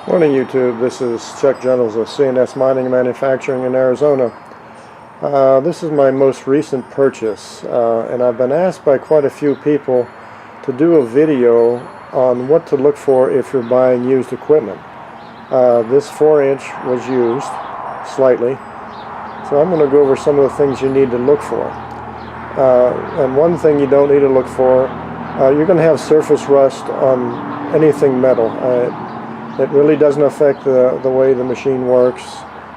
Morning YouTube, this is Chuck Jennings of CNS Mining and Manufacturing in Arizona. This is my most recent purchase, and I've been asked by quite a few people to do a video on what to look for if you're buying used equipment. This 4-inch was used slightly, so I'm going to go over some of the things you need to look for. And one thing you don't need to look for, you're going to have surface rust on anything metal. It really doesn't affect the way the machine works.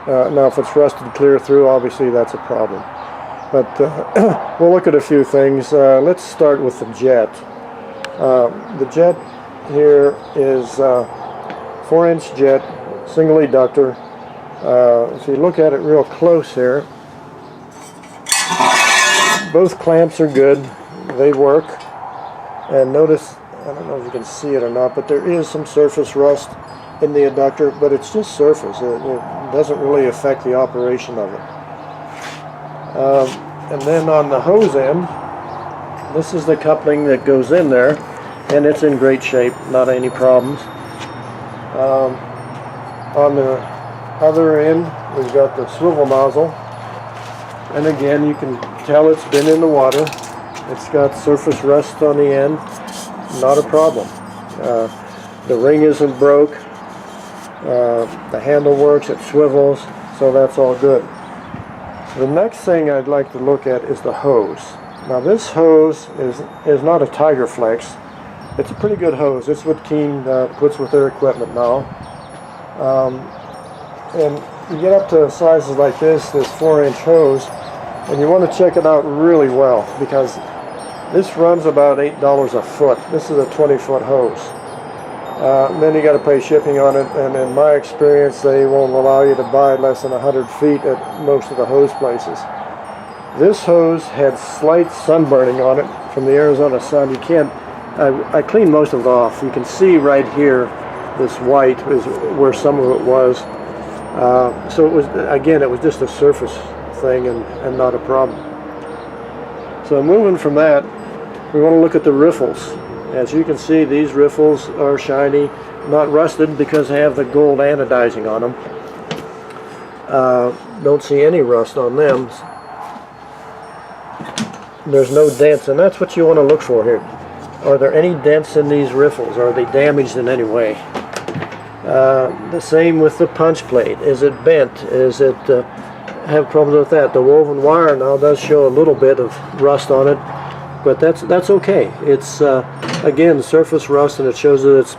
Now if it's rusted clear through, obviously that's a problem. But we'll look at a few things. Let's start with the jet. The jet here is 4-inch jet, single eductor. If you look at it real close here, both clamps are good. They work. And notice, I don't know if you can see it or not, but there is some surface rust in the eductor, but it's just surface. It doesn't really affect the operation of it. And then on the hose end, this is the coupling that goes in there, and it's in great shape, not any problems. On the other end, we've got the swivel nozzle, and again, you can tell it's been in the water. It's got surface rust on the end, not a problem. The ring isn't broke. The handle works, it swivels, so that's all good. The next thing I'd like to look at is the hose. Now this hose is not a Tiger Flex. It's a pretty good hose. It's what Keen puts with their equipment now. And you get up to sizes like this 4-inch hose, and you want to check it out really well, because this runs about $8 a foot. This is a 20-foot hose. Then you got to pay shipping on it, and in my experience they won't allow you to buy less than 100 feet at most of the hose places. This hose had slight sunburning on it from the Arizona sun. You can't, I cleaned most of it off. You can see right here this white is where some of it was. So it was, again, it was just a surface thing and not a problem. So moving from that, we want to look at the riffles. As you can see, these riffles are shiny, not rusted because they have the gold anodizing on them. Don't see any rust on them. There's no dents, and that's what you want to look for here. Are there any dents in these riffles? Are they damaged in any way? The same with the punch plate. Is it bent? Is it have problems with that? The woven wire now does show a little bit of rust on it, but that's okay. It's again surface rust, and it shows that it's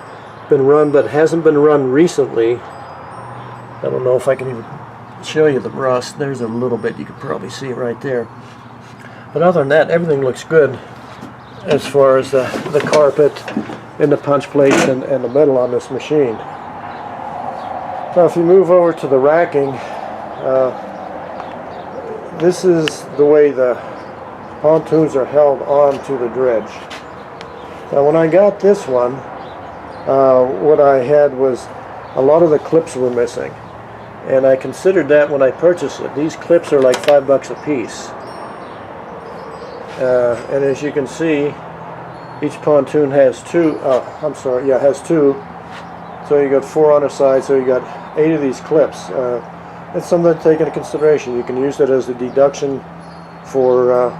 been run, but hasn't been run recently. I don't know if I can even show you the rust. There's a little bit, you can probably see it right there. But other than that, everything looks good as far as the carpet and the punch plates and the metal on this machine. Now if you move over to the racking, this is the way the pontoons are held onto the dredge. Now when I got this one, what I had was a lot of the clips were missing, and I considered that when I purchased it. These clips are like $5 a piece, and as you can see, each pontoon has two. Has two. So you got 4 on a side, so you got 8 of these clips. That's something to take into consideration. You can use it as a deduction for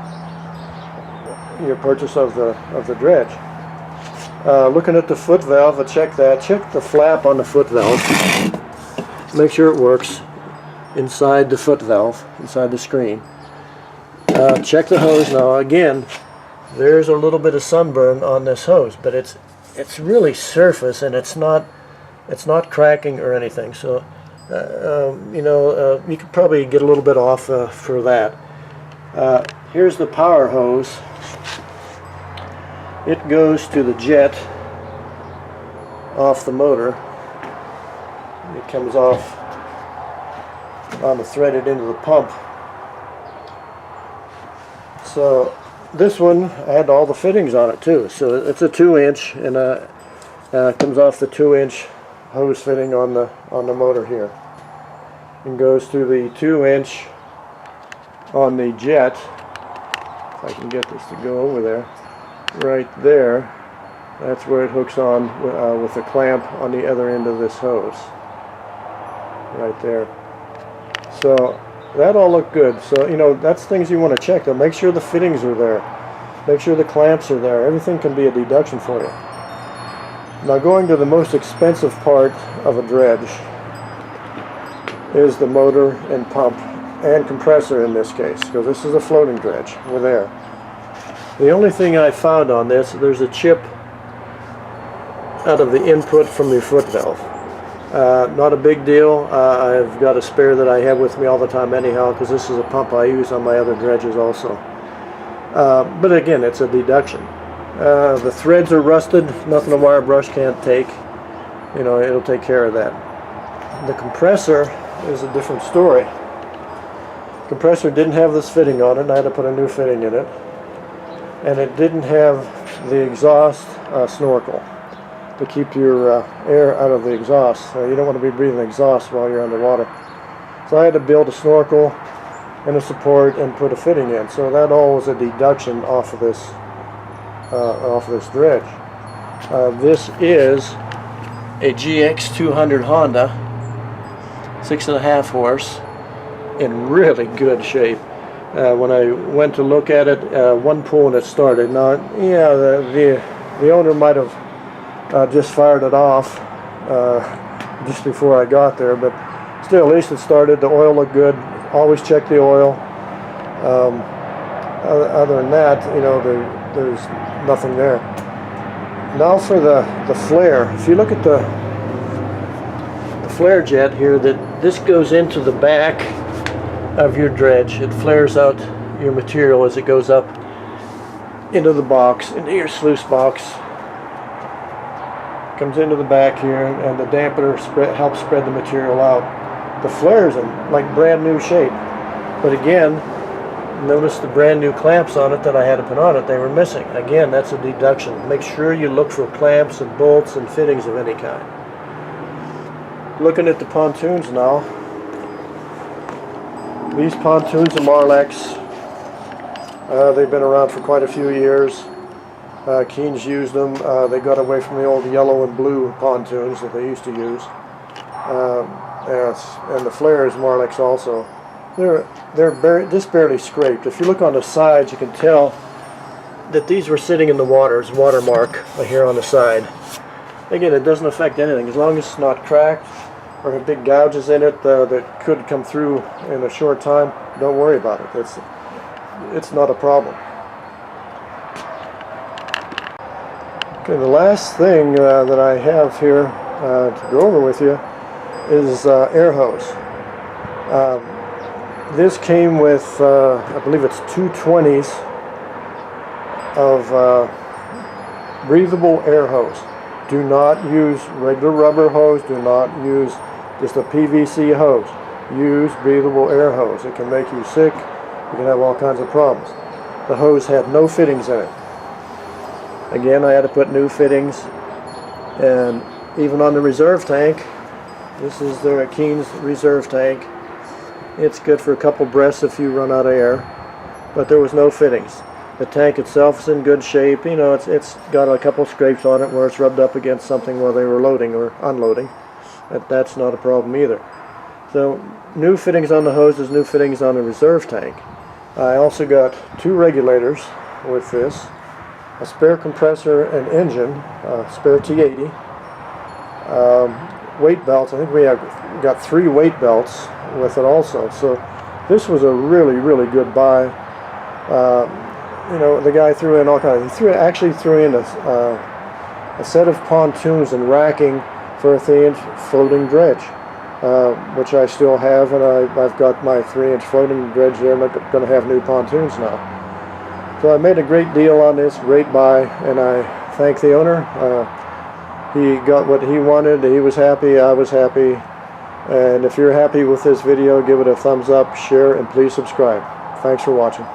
your purchase of the dredge. Looking at the foot valve, check that. Check the flap on the foot valve. Make sure it works inside the foot valve, inside the screen. Check the hose. Now again, there's a little bit of sunburn on this hose, but it's really surface, and it's not cracking or anything. So you could probably get a little bit off for that. Here's the power hose. It goes to the jet off the motor. It comes off on the threaded into the pump. So this one had all the fittings on it too. So it's a 2-inch, and it comes off the 2-inch hose fitting on the motor here, and goes to the 2-inch on the jet. If I can get this to go over there, right there, That's where it hooks on with the clamp on the other end of this hose. Right there. So that all looked good. So, you know, that's things you want to check though. Make sure the fittings are there. Make sure the clamps are there. Everything can be a deduction for you. Now going to the most expensive part of a dredge is the motor and pump and compressor in this case, because this is a floating dredge with air. The only thing I found on this, there's a chip out of the input from the foot valve. Not a big deal. I've got a spare that I have with me all the time anyhow, because this is a pump I use on my other dredges also. But again, it's a deduction. The threads are rusted, nothing a wire brush can't take. You know, it'll take care of that. The compressor is a different story. Compressor didn't have this fitting on it, and I had to put a new fitting in it. And it didn't have the exhaust snorkel to keep your air out of the exhaust. You don't want to be breathing exhaust while you're underwater. So I had to build a snorkel and a support and put a fitting in. So that all was a deduction off of this dredge. This is a GX200 Honda, 6.5 horse, in really good shape. When I went to look at it, one pull and it started. Now, yeah, the owner might have just fired it off just before I got there, but still, at least it started. The oil looked good. Always check the oil. Other than that, you know, there's nothing there. Now for the flare. If you look at the flare jet here, this goes into the back of your dredge. It flares out your material as it goes up into the box, into your sluice box. Comes into the back here, and the dampener helps spread the material out. The flare's in like brand new shape, but again, notice the brand new clamps on it that I had to put on it, they were missing. Again, that's a deduction. Make sure you look for clamps and bolts and fittings of any kind. Looking at the pontoons now. These pontoons are Marlex. They've been around for quite a few years. Keens used them. They got away from the old yellow and blue pontoons that they used to use. And the flare is Marlex also. They're just barely scraped. If you look on the sides, you can tell that these were sitting in the water. There's watermark here on the side. Again, it doesn't affect anything. As long as it's not cracked or have big gouges in it that could come through in a short time, don't worry about it. It's not a problem. Okay, the last thing that I have here to go over with you is air hose. This came with, I believe it's 220s of breathable air hose. Do not use regular rubber hose. Do not use just a PVC hose. Use breathable air hose. It can make you sick. You can have all kinds of problems. The hose had no fittings in it. Again, I had to put new fittings, and even on the reserve tank, this is the Keen's reserve tank. It's good for a couple breaths if you run out of air, but there was no fittings. The tank itself is in good shape. You know, it's got a couple scrapes on it where it's rubbed up against something while they were loading or unloading. That's not a problem either. So new fittings on the hoses, new fittings on the reserve tank. I also got 2 regulators with this, a spare compressor and engine, spare T80, weight belts. I think we have got 3 weight belts with it also. So this was a really good buy. You know, the guy threw in all kinds. He actually threw in a set of pontoons and racking for a 3-inch floating dredge, which I still have, and I've got my 3-inch floating dredge there. I'm not going to have new pontoons now. So I made a great deal on this, great buy, and I thank the owner. He got what he wanted. He was happy. I was happy. And if you're happy with this video, give it a thumbs up, share, and please subscribe. Thanks for watching.